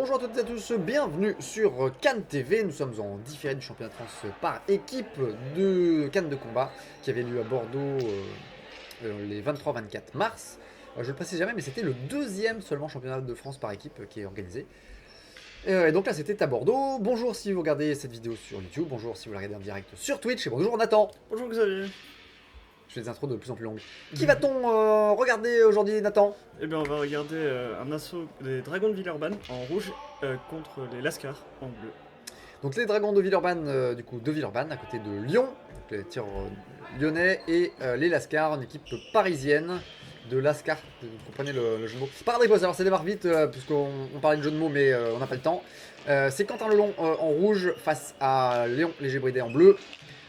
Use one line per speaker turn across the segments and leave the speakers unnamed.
Bonjour à toutes et à tous, bienvenue sur Cannes TV. Nous sommes en différé du championnat de France par équipe de Cannes de combat qui avait lieu à Bordeaux les 23-24 mars. Je le précise jamais, mais c'était le deuxième seulement championnat de France par équipe qui est organisé. Et donc là c'était à Bordeaux. Bonjour si vous regardez cette vidéo sur YouTube, bonjour si vous la regardez en direct sur Twitch, et bonjour Nathan.
Bonjour Xavier.
Je fais des intros de plus en plus longues. Qui va-t-on regarder aujourd'hui, Nathan?
Eh bien on va regarder un assaut des Dragons de Villeurbanne en rouge contre les Lascars en bleu.
Donc les Dragons de Villeurbanne, du coup de Villeurbanne, à côté de Lyon, donc les tireurs lyonnais, et les Lascars, une équipe parisienne de Lascar, vous comprenez le jeu de mots. Par défaut, alors ça démarre vite, puisqu'on parlait de jeu de mots, mais on n'a pas le temps. C'est Quentin Lelong en rouge face à Léon Léger Bridé en bleu.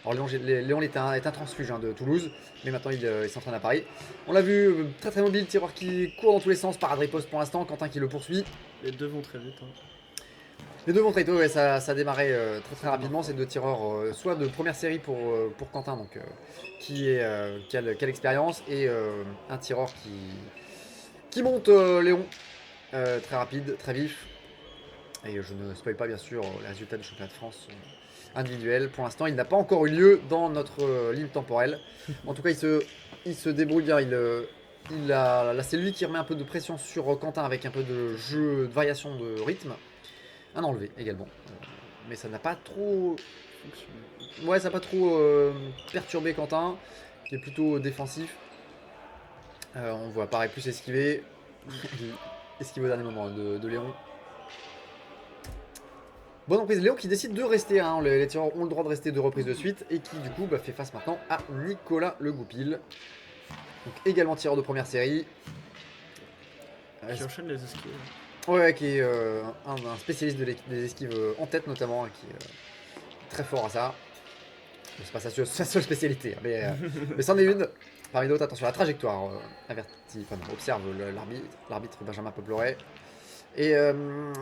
Alors Léon est un transfuge de Toulouse, mais maintenant il s'entraîne à Paris. On l'a vu, très très mobile, tireur qui court dans tous les sens, parade riposte pour l'instant, Quentin qui le poursuit.
Les deux vont très vite.
Les deux vont très tôt, ouais, ça a démarré très rapidement, ces deux tireurs, soit de première série pour Quentin, donc, qui a l'expérience, et un tireur qui monte Léon, très rapide, très vif. Et je ne spoil pas bien sûr les résultats du championnat de France individuel. Pour l'instant, il n'a pas encore eu lieu dans notre ligne temporelle. En tout cas, il se débrouille bien. Là, c'est lui qui remet un peu de pression sur Quentin avec un peu de jeu, de variation de rythme. Un enlevé également. Mais ça n'a pas trop. Ouais, ça n'a pas trop perturbé Quentin, qui est plutôt défensif. On voit pareil plus esquiver. Esquiver au dernier moment de Léon. Bonne reprise, Léon qui décide de rester, les tireurs ont le droit de rester 2 reprises de suite, et qui du coup fait face maintenant à Nicolas Le Goupil. Donc également tireur de première série.
Qui enchaîne les esquives.
Ouais, qui est un spécialiste des esquives en tête notamment, qui est très fort à ça. C'est pas sa seule spécialité, mais c'en est une. Parmi d'autres, attention à la trajectoire, observe l'arbitre Benjamin Peuploret. Et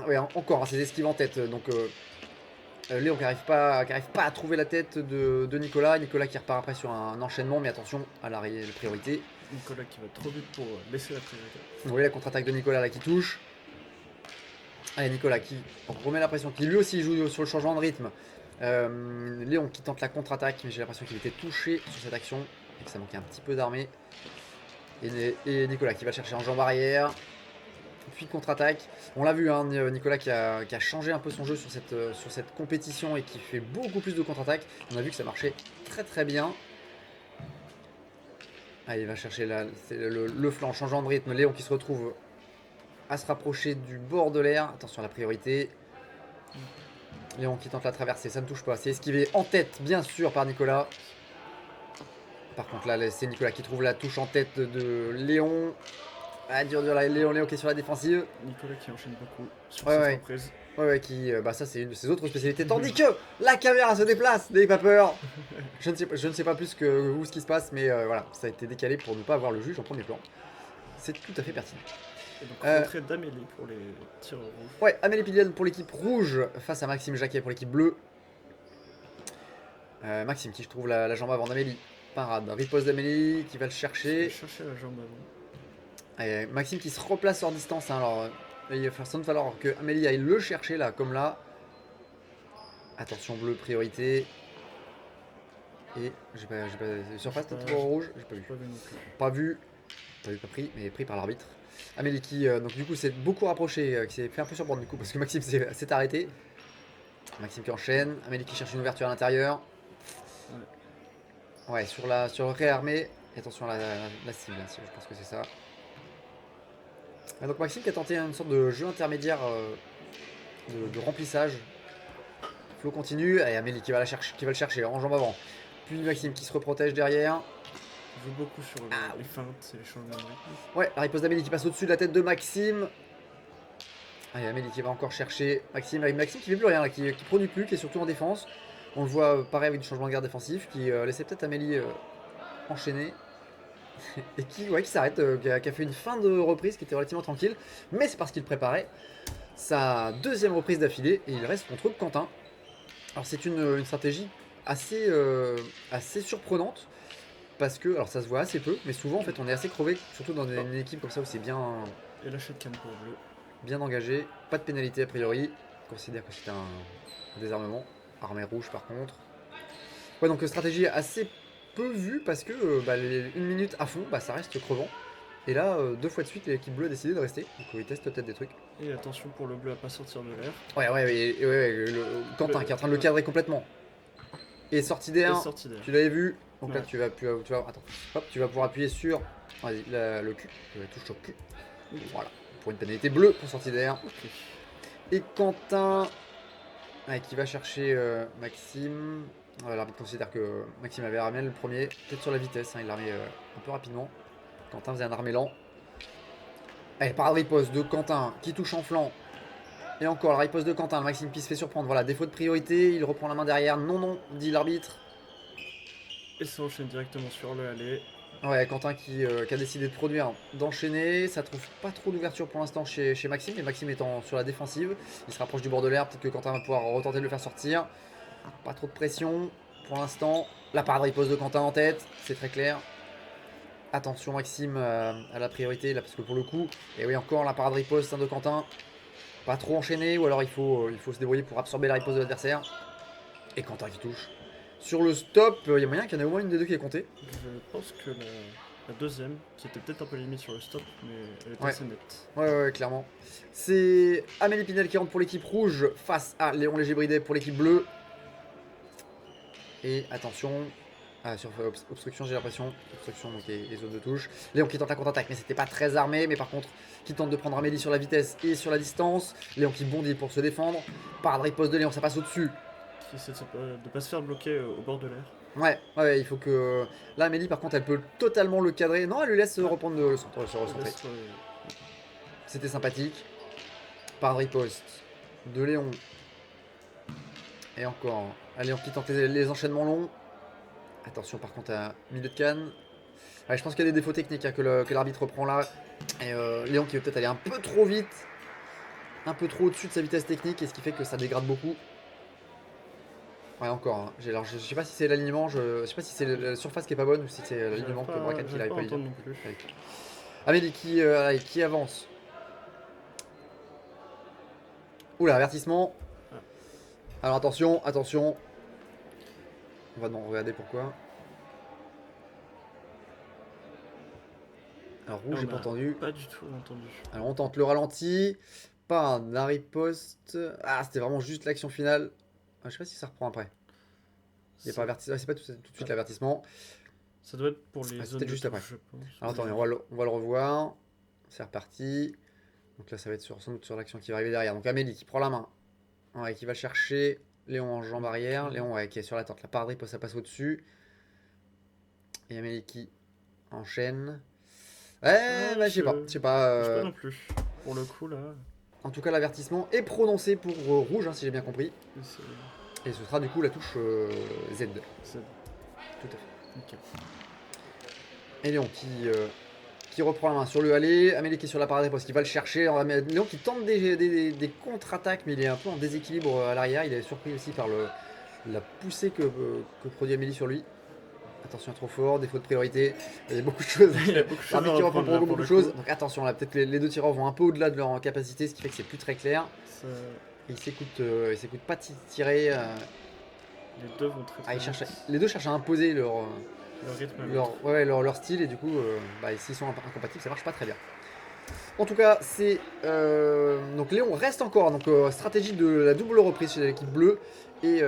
ouais, encore ces esquives en tête. Donc Léon qui n'arrive pas à trouver la tête de Nicolas. Nicolas qui repart après sur un enchaînement, mais attention à la priorité.
Nicolas qui va trop vite pour laisser la priorité.
Vous voyez la contre-attaque de Nicolas là qui touche. Allez, Nicolas qui remet la pression, qui lui aussi joue sur le changement de rythme. Léon qui tente la contre-attaque, mais j'ai l'impression qu'il était touché sur cette action et que ça manquait un petit peu d'armée. Et Nicolas qui va chercher en jambe arrière. Puis contre-attaque. On l'a vu, Nicolas qui a changé un peu son jeu sur cette compétition et qui fait beaucoup plus de contre-attaque. On a vu que ça marchait très très bien. Allez, il va chercher le flanc, changeant de rythme. Léon qui se retrouve à se rapprocher du bord de l'air. Attention à la priorité. Léon qui tente la traversée, ça ne touche pas. C'est esquivé en tête, bien sûr, par Nicolas. Par contre, là, c'est Nicolas qui trouve la touche en tête de Léon. Ah, dur, Léon qui est sur la défensive.
Nicolas qui enchaîne beaucoup sur cette reprise.
Ouais, ça c'est une de ses autres spécialités. Tandis que la caméra se déplace, n'ayez pas peur. Je ne sais pas plus que vous ce qui se passe, mais voilà, ça a été décalé pour ne pas avoir le juge en premier plan. C'est tout à fait pertinent.
Et donc rentrée d'Amélie pour les tireurs rouges.
Ouais, Amélie Pilienne pour l'équipe rouge face à Maxime Jacquet pour l'équipe bleue. Maxime qui je trouve la jambe avant d'Amélie. Parade, riposte d'Amélie qui va le chercher.
Chercher la jambe avant.
Allez, Maxime qui se replace hors distance, alors il va falloir que Amélie aille le chercher là, comme là. Attention bleu, priorité. Et j'ai pas surface peut-être au rouge, j'ai pas vu. Pas vu, pas pris, mais pris par l'arbitre. Amélie qui donc du coup s'est beaucoup rapproché, qui s'est fait un peu surprendre du coup parce que Maxime s'est arrêté. Maxime qui enchaîne, Amélie qui cherche une ouverture à l'intérieur. Ouais, sur le réarmé. Et attention à la cible, je pense que c'est ça. Donc Maxime qui a tenté une sorte de jeu intermédiaire de remplissage. Flo continue, et Amélie qui va le chercher en jambe avant. Puis Maxime qui se reprotège derrière.
Il joue beaucoup sur les feintes et les changements de rythme.
Ouais, la riposte d'Amélie qui passe au-dessus de la tête de Maxime. Allez, Amélie qui va encore chercher Maxime qui fait plus rien là, qui produit plus, qui est surtout en défense. On le voit pareil avec du changement de garde défensif, qui laissait peut-être Amélie enchaîner. Et qui s'arrête, qui a fait une fin de reprise qui était relativement tranquille, mais c'est parce qu'il préparait sa deuxième reprise d'affilée et il reste contre Quentin. Alors c'est une stratégie assez surprenante parce que, alors ça se voit assez peu, mais souvent en fait on est assez crevé, surtout dans une équipe comme ça où c'est bien.
Et lâcher de canne pour bleu.
bien engagé, pas de pénalité a priori. On considère que c'est un désarmement. Armée rouge par contre. Ouais, donc stratégie assez peu vue parce que une minute à fond, ça reste crevant. Et là, deux fois de suite, l'équipe bleue a décidé de rester. Donc ils testent peut-être des trucs.
Et attention pour le bleu à pas sortir de l'air.
Ouais, Quentin qui est en train de le cadrer complètement. Et sortie
Et
D1,
sortie d'air.
tu l'avais vu. Donc là,
Ouais.
attends, hop, tu vas pouvoir appuyer sur le cul. Tu touches sur cul.
Ok.
Voilà, pour une pénalité bleue pour sortie d'air.
Ok.
Et Quentin qui va chercher Maxime. L'arbitre considère que Maxime avait armé le premier, peut-être sur la vitesse, il l'a armé un peu rapidement. Quentin faisait un armé lent. Allez, par riposte de Quentin qui touche en flanc. Et encore la riposte de Quentin, le Maxime qui se fait surprendre. Voilà, défaut de priorité, il reprend la main derrière. Non, non, dit l'arbitre.
Et ça enchaîne directement sur le aller.
Ouais, Quentin qui a décidé de produire, d'enchaîner. Ça trouve pas trop d'ouverture pour l'instant chez Maxime. Et Maxime étant sur la défensive, il se rapproche du bord de l'air. Peut-être que Quentin va pouvoir retenter de le faire sortir. Pas trop de pression pour l'instant. La parade riposte de Quentin en tête, c'est très clair. Attention Maxime à la priorité là parce que pour le coup, et oui encore la parade riposte de Quentin. Pas trop enchaîné ou alors il faut se débrouiller pour absorber la riposte de l'adversaire. Et Quentin qui touche. Sur le stop, il y a moyen qu'il y en ait au moins une des deux qui est comptée.
Je pense que la deuxième, qui était peut-être un peu limite sur le stop, mais elle était
Ouais.
assez nette.
Ouais, clairement. C'est Amélie Pinel qui rentre pour l'équipe rouge face à Léon Léger-Bridet pour l'équipe bleue. Et attention, sur obstruction j'ai l'impression, obstruction donc les zones de touche. Léon qui tente la contre-attaque mais c'était pas très armé, mais par contre qui tente de prendre Amélie sur la vitesse et sur la distance. Léon qui bondit pour se défendre. Parade riposte de Léon, ça passe au-dessus.
Qui essaie de pas se faire bloquer au bord de l'air.
Ouais, il faut que... Là Amélie par contre elle peut totalement le cadrer. Non, elle lui laisse reprendre le centre, se recentrer. C'était sympathique. Parade riposte de Léon. Et encore, Léon qui tente les enchaînements longs. Attention par contre à milieu de canne. Ouais, je pense qu'il y a des défauts techniques que l'arbitre reprend là. Et Léon qui veut peut-être aller un peu trop vite. Un peu trop au-dessus de sa vitesse technique. Et ce qui fait que ça dégrade beaucoup. Ouais encore. Hein. Alors, je sais pas si c'est l'alignement. Je sais pas si c'est la surface qui est pas bonne ou si c'est l'alignement que Bracan qui n'arrive pas à lire.
Non plus.
Amélie qui avance. Oula, avertissement. Alors attention. On va regarder pourquoi. Alors rouge, j'ai pas entendu.
Pas du tout entendu.
Alors on tente le ralenti. Pas un riposte. Ah, c'était vraiment juste l'action finale. Ah, je sais pas si ça reprend après. Il n'y a pas avertissement. C'est pas tout de suite l'avertissement.
Ça doit être pour les zones de
juste
touche,
après.
je pense.
Alors attendez, on va le revoir. C'est reparti. Donc là, ça va être sans doute sur l'action qui va arriver derrière. Donc Amélie qui prend la main. Ouais, qui va chercher Léon en jambe arrière. Léon qui est sur la tente. La parade riposte, ça passe au-dessus. Et Amélie qui enchaîne. Ouais, je sais pas. Je sais pas
non plus. Pour le coup, là.
En tout cas, l'avertissement est prononcé pour rouge, hein, si j'ai bien compris. Et ce sera du coup la touche Z.
Z.
Tout à fait.
Ok.
Et Léon qui reprend la main sur le aller. Amélie qui est sur la parade parce qu'il va le chercher. Alors, Léon qui tente des contre-attaques, mais il est un peu en déséquilibre à l'arrière. Il est surpris aussi par la poussée que produit Amélie sur lui. Attention, trop fort, défaut de priorité. Il y a beaucoup de choses. L'arbitre qui reprend pour beaucoup de choses. Donc attention, là, peut-être que les deux tireurs vont un peu au-delà de leur capacité, ce qui fait que c'est plus très clair. Et ils s'écoutent pas tirer.
Les deux vont très
les deux cherchent à imposer leur
rythme,
leur style, et du coup, s'ils sont incompatibles, ça marche pas très bien. En tout cas, c'est donc Léon reste encore. Donc stratégie de la double reprise chez l'équipe bleue. Et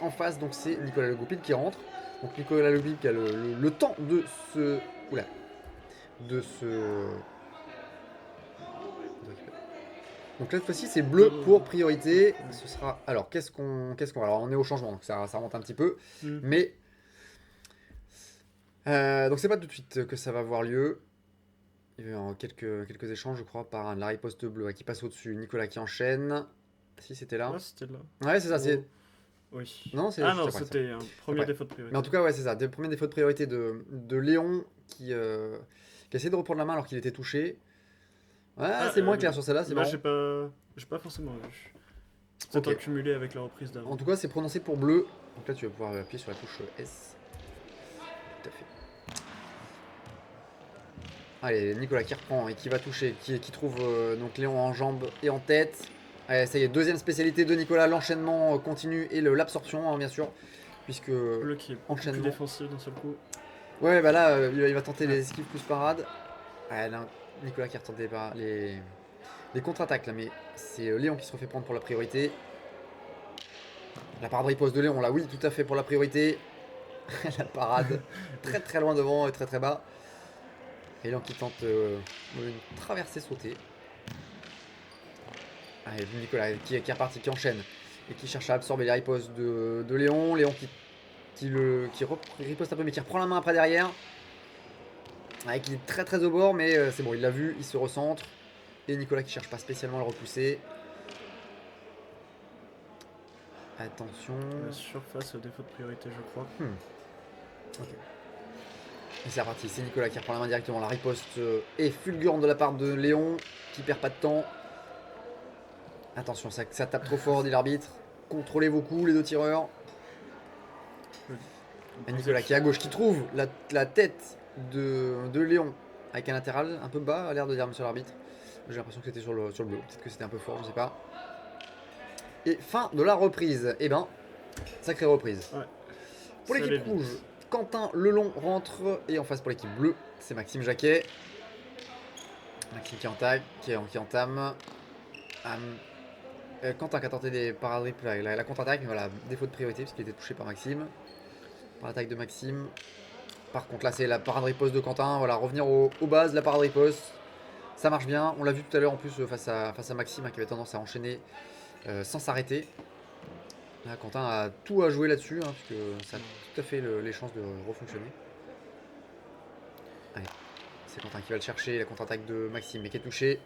en face, donc c'est Nicolas Le Goupil qui rentre. Donc Nicolas Le Goupil qui a le temps de se... Oula. De se... Donc là, cette fois-ci, c'est bleu pour priorité. Ce sera... Alors, qu'est-ce qu'on... Alors, on est au changement, donc ça remonte un petit peu. Mais... donc c'est pas tout de suite que ça va avoir lieu. Il y a eu quelques échanges, je crois, par la riposte bleue qui passe au-dessus. Nicolas qui enchaîne. Si, c'était là.
Ouais, c'était là.
Ouais, c'est ça, c'est...
Oui.
Non,
c'était un premier défaut de priorité.
Mais en tout cas, ouais, c'est ça. Premier défaut de priorité de Léon qui essayé de reprendre la main alors qu'il était touché. Ouais, c'est moins clair sur celle-là, c'est marrant.
J'ai pas forcément vu. C'est peut-être accumulé avec la reprise d'avant.
En tout cas, c'est prononcé pour bleu. Donc là, tu vas pouvoir appuyer sur la touche S. Tout à fait. Allez, Nicolas qui reprend et qui va toucher, qui trouve donc Léon en jambes et en tête. Allez, ça y est, deuxième spécialité de Nicolas, l'enchaînement continue et l'absorption, hein, bien sûr, puisque
Bleu qui est beaucoup plus
enchaînement.
défensif d'un seul coup.
Ouais, bah là, il va tenter
Ouais.
les esquives plus parades. Ouais, là, Nicolas qui a retenté les contre-attaques, là, mais c'est Léon qui se refait prendre pour la priorité. La parade riposte de Léon, là, oui, tout à fait pour la priorité. La parade, très très loin devant et très très bas. Et Léon qui tente une traversée sautée. Allez, Nicolas qui est reparti, qui enchaîne et qui cherche à absorber les ripostes de Léon. Léon qui riposte un peu mais qui reprend la main après derrière. Ouais, qui est très très au bord mais c'est bon, il l'a vu, il se recentre. Et Nicolas qui cherche pas spécialement à le repousser. Attention.
La surface, défaut de priorité, je crois.
Ok. Et c'est reparti, c'est Nicolas qui reprend la main directement. La riposte est fulgurante de la part de Léon qui perd pas de temps. Attention, ça tape trop fort, dit l'arbitre. Contrôlez vos coups, les deux tireurs. Et Nicolas qui est à gauche, qui trouve la tête de Léon avec un latéral un peu bas, a l'air de dire monsieur l'arbitre. J'ai l'impression que c'était sur le bleu, peut-être que c'était un peu fort, je sais pas. Et fin de la reprise. Eh ben, sacrée reprise.
Ouais.
Pour
Ça
l'équipe
allait
rouge,
vite.
Quentin Lelon rentre. Et en face pour l'équipe bleue, c'est Maxime Jacquet. Maxime qui entame. Quentin qui a tenté des parades la contre-attaque, mais voilà, défaut de priorité parce qu'il était touché par Maxime. Par l'attaque de Maxime. Par contre là c'est la parade riposte de Quentin, voilà, revenir aux bases, la parade riposte. Ça marche bien, on l'a vu tout à l'heure en plus face à Maxime hein, qui avait tendance à enchaîner sans s'arrêter. Là Quentin a tout à jouer là-dessus, hein, puisque ça a tout à fait les chances de refonctionner. Allez, c'est Quentin qui va le chercher, la contre-attaque de Maxime mais qui est touché.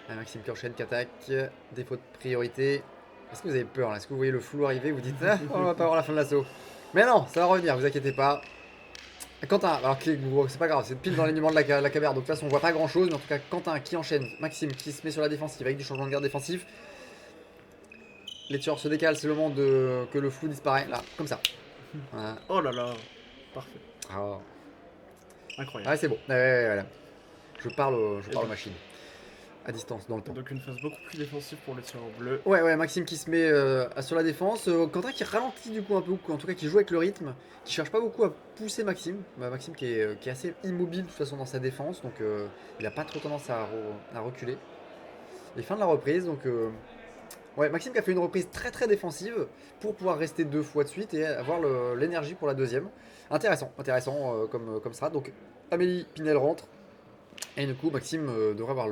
Allez, Maxime qui enchaîne, qui attaque, défaut de priorité. Est-ce que vous avez peur là? Est-ce que vous voyez le flou arriver? Vous dites ah, on va pas voir la fin de l'assaut. Mais non, ça va revenir, vous inquiétez pas. Quentin, alors c'est pas grave, c'est pile dans l'alignement de la caméra, donc de toute façon on voit pas grand chose, mais en tout cas Quentin qui enchaîne, Maxime qui se met sur la défensive avec du changement de garde défensif. Les tireurs se décalent, c'est le moment que le flou disparaît, là, comme ça. Voilà.
Oh là là, parfait.
Ah,
Incroyable.
ouais, c'est bon, ouais, voilà. Je parle aux
donc-
machines. À distance, dans le temps.
Donc une phase beaucoup plus défensive pour le tireur bleu.
Ouais, Maxime qui se met sur la défense. Quentin qui ralentit du coup un peu, ou en tout cas qui joue avec le rythme, qui cherche pas beaucoup à pousser Maxime. Maxime qui est assez immobile de toute façon dans sa défense, donc il a pas trop tendance à reculer. Et fin de la reprise, donc ouais, Maxime qui a fait une reprise très très défensive pour pouvoir rester 2 fois de suite et avoir l'énergie pour la deuxième. Intéressant comme strat. Donc Amélie Pinel rentre, et du coup Maxime devrait avoir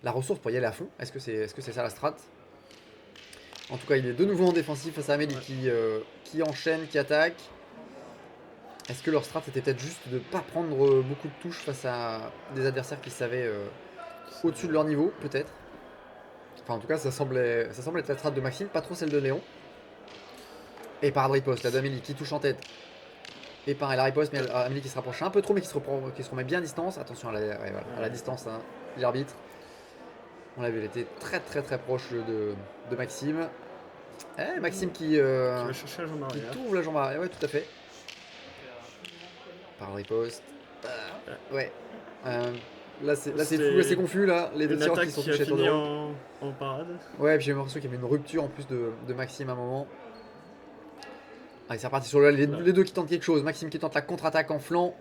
la ressource pour y aller à fond. Est-ce que c'est ça la strat? En tout cas, il est de nouveau en défensif face à Amélie qui enchaîne, qui attaque. Est-ce que leur strat c'était peut-être juste de ne pas prendre beaucoup de touches face à des adversaires qui savaient au-dessus de leur niveau, peut-être? Enfin, en tout cas, ça semble être la strat de Maxime, pas trop celle de Léon. Et par riposte, la d'Amélie qui touche en tête. Et pareil, la riposte, mais Amélie qui se rapproche un peu trop, mais qui se remet bien à distance. Attention à la distance, hein, l'arbitre. On l'a vu, elle était très très très proche de Maxime. Maxime qui
va chercher la jambe arrière.
trouve la jambe arrière, ouais, tout à fait. Par riposte. Ouais. Là c'est flou, assez confus là. Les deux
Une
tireurs
attaque
qui sont
qui a
touchés
fini
dedans.
en parade.
Ouais, puis j'ai l'impression qu'il y avait une rupture en plus de Maxime à un moment. Allez, c'est reparti sur les deux qui tentent quelque chose. Maxime qui tente la contre-attaque en flanc.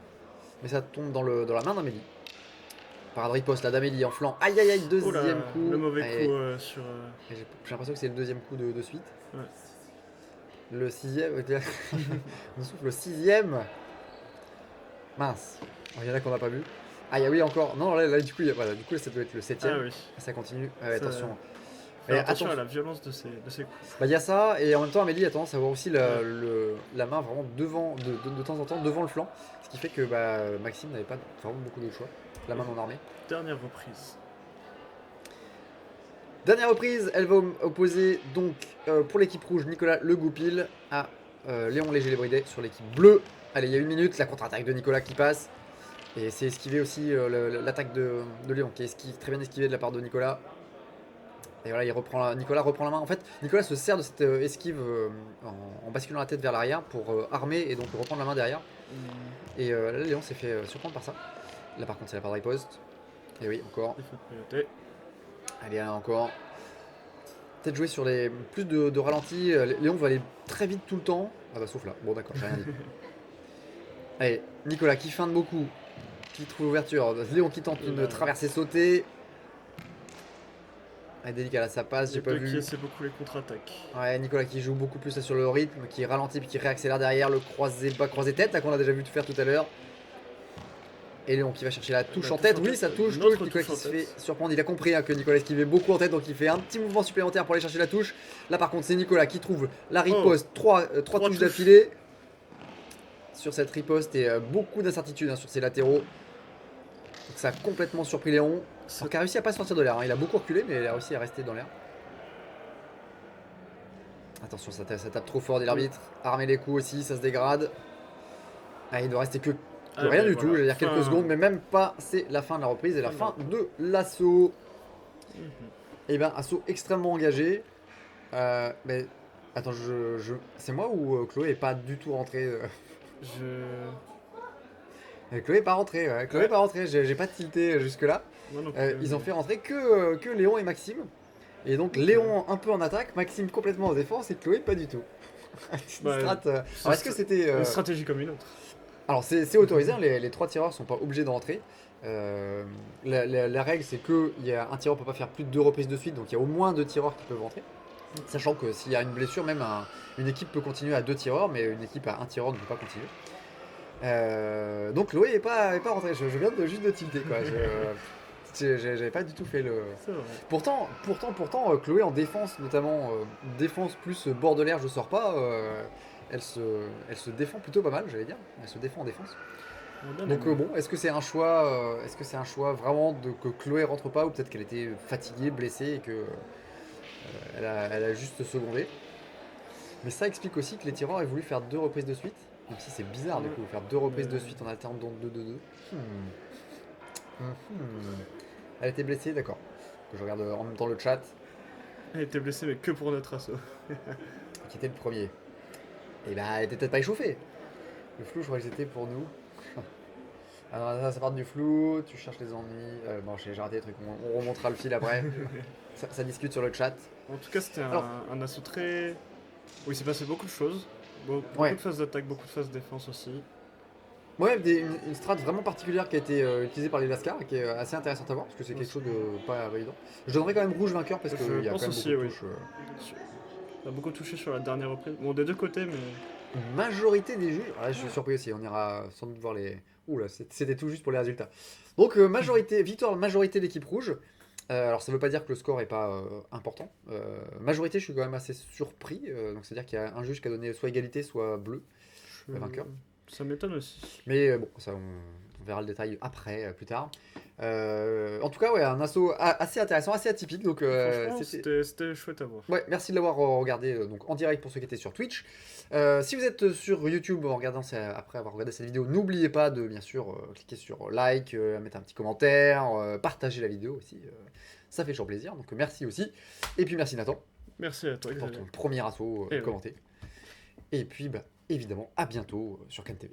Mais ça tombe dans la main d'Amélie. Parade riposte là d'Amélie en flanc. Aïe,
Oh là,
deuxième coup.
le mauvais
Aïe,
coup
aïe.
sur.
J'ai l'impression que c'est le deuxième coup de suite.
Ouais.
Le sixième. On souffle le sixième. Mince. Il y en a qu'on n'a pas vu. Ah, oui, encore. Non, là du coup, du coup, ça doit être le septième.
Ah oui.
Ça continue. Ouais,
Ça-
attention.
Faire
Mais
attention
attention.
à la violence de ces coups.
Il y a ça, et en même temps, Amélie a tendance à avoir aussi la main vraiment devant, de temps en temps, devant le flanc. Ce qui fait que Maxime n'avait pas vraiment beaucoup de choix. La main non armée.
Dernière reprise.
Dernière reprise, elle va opposer donc pour l'équipe rouge Nicolas Le Goupil à Léon Léger-Lébridet sur l'équipe bleue. Allez, il y a 1 minute, la contre-attaque de Nicolas qui passe. Et c'est esquivé aussi l'attaque de Léon qui est très bien esquivé de la part de Nicolas. Et voilà, Nicolas reprend la main. En fait, Nicolas se sert de cette esquive en basculant la tête vers l'arrière pour armer et donc reprendre la main derrière. Et là, Léon s'est fait surprendre par ça. Là, par contre, c'est la part de riposte. Et oui, encore.
Il faut priorité.
Allez, là, encore. Peut-être jouer sur les plus de ralenti. Léon va aller très vite tout le temps. Ah bah, sauf là. Bon, d'accord, j'ai rien dit. Allez, Nicolas qui feinte beaucoup. Qui trouve l'ouverture. Léon qui tente une traversée sautée. Allez, délicat là, ça passe, j'ai pas vu.
Qui essaie beaucoup les contre-attaques.
Ouais, Nicolas qui joue beaucoup plus là, sur le rythme, qui ralentit puis qui réaccélère derrière, le croisé bas, croisé tête là qu'on a déjà vu faire tout à l'heure. Et Léon qui va chercher la touche en tête. Oui, ça touche. Nicolas qui se fait surprendre. Il a compris que Nicolas esquivait beaucoup en tête, donc il fait un petit mouvement supplémentaire pour aller chercher la touche. Là, par contre, c'est Nicolas qui trouve la riposte. Trois touches d'affilée sur cette riposte et beaucoup d'incertitudes sur ses latéraux. Donc ça a complètement surpris Léon. Donc il a réussi à pas sortir de l'air. Il a beaucoup reculé, mais il a réussi à rester dans l'air. Attention, ça tape trop fort, dit l'arbitre. Armer les coups aussi, ça se dégrade. Ah, il ne doit rester que rien du tout, j'allais dire quelques secondes, mais même pas. C'est la fin de la reprise et la fin de l'assaut. Et bien, assaut extrêmement engagé. Mais attends, c'est moi ou Chloé est pas du tout rentrée Chloé est pas rentrée, ouais. Chloé est pas rentrée, j'ai pas tilté jusque là. Ils ont fait rentrer que Léon et Maxime. Et donc Léon un peu en attaque, Maxime complètement en défense et Chloé pas du tout. Alors est-ce que c'était
une stratégie comme une autre?
Alors c'est autorisé, hein, les 3 tireurs sont pas obligés de rentrer. La règle c'est que un tireur peut pas faire plus de 2 reprises de suite, donc il y a au moins 2 tireurs qui peuvent rentrer. Sachant que s'il y a une blessure, même une équipe peut continuer à 2 tireurs, mais une équipe à 1 tireur ne peut pas continuer. Donc Chloé est pas rentrée, je viens juste de tilter quoi. J'avais pas du tout fait le. Pourtant, Chloé en défense, notamment défense plus bord de l'air, je sors pas. Elle se défend plutôt pas mal, j'allais dire. Elle se défend en défense. Donc bon, est-ce que c'est un choix, vraiment que Chloé rentre pas ou peut-être qu'elle était fatiguée, blessée et que elle a juste secondé. Mais ça explique aussi que les tireurs aient voulu faire 2 reprises de suite. Même si c'est bizarre du coup, faire 2 reprises de suite en alternant 2-2-2. Elle était blessée, d'accord. Que je regarde en même temps le chat.
Elle était blessée, mais que pour notre assaut.
Qui était le premier. Et bah, elle était peut-être pas échauffée. Le flou, je crois que c'était pour nous. Alors, ça part du flou, tu cherches les ennuis. Bon, j'ai raté les trucs, on remontera le fil après. ça discute sur le chat.
En tout cas, c'était un assaut très. Où il s'est passé beaucoup de choses. Beaucoup de phases d'attaque, beaucoup de phases de défense aussi.
Ouais, une strat vraiment particulière qui a été utilisée par les Lascars et qui est assez intéressante à voir parce que c'est quelque chose de pas évident. Je donnerais quand même rouge vainqueur parce qu'il y a quand même beaucoup de touches.
On a beaucoup touché sur la dernière reprise. Bon, des deux côtés, mais.
Majorité des juges. Ah, je suis surpris aussi, on ira sans doute voir les. Ouh là, c'était tout juste pour les résultats. Donc, victoire, majorité de l'équipe rouge. Alors, ça veut pas dire que le score est pas important. Majorité, je suis quand même assez surpris. Donc, c'est-à-dire qu'il y a un juge qui a donné soit égalité, soit bleu, vainqueur.
Ça m'étonne aussi.
Mais bon, ça, on verra le détail après, plus tard. En tout cas, ouais, un assaut assez intéressant, assez atypique. Donc,
c'était chouette à voir.
Ouais, merci de l'avoir regardé donc, en direct pour ceux qui étaient sur Twitch. Si vous êtes sur YouTube en regardant après avoir regardé cette vidéo, n'oubliez pas de bien sûr cliquer sur like, mettre un petit commentaire, partager la vidéo aussi. Ça fait toujours plaisir. Donc merci aussi. Et puis merci Nathan.
Merci à toi
pour ton premier assaut commenté. Et puis bah, évidemment à bientôt sur CanTV.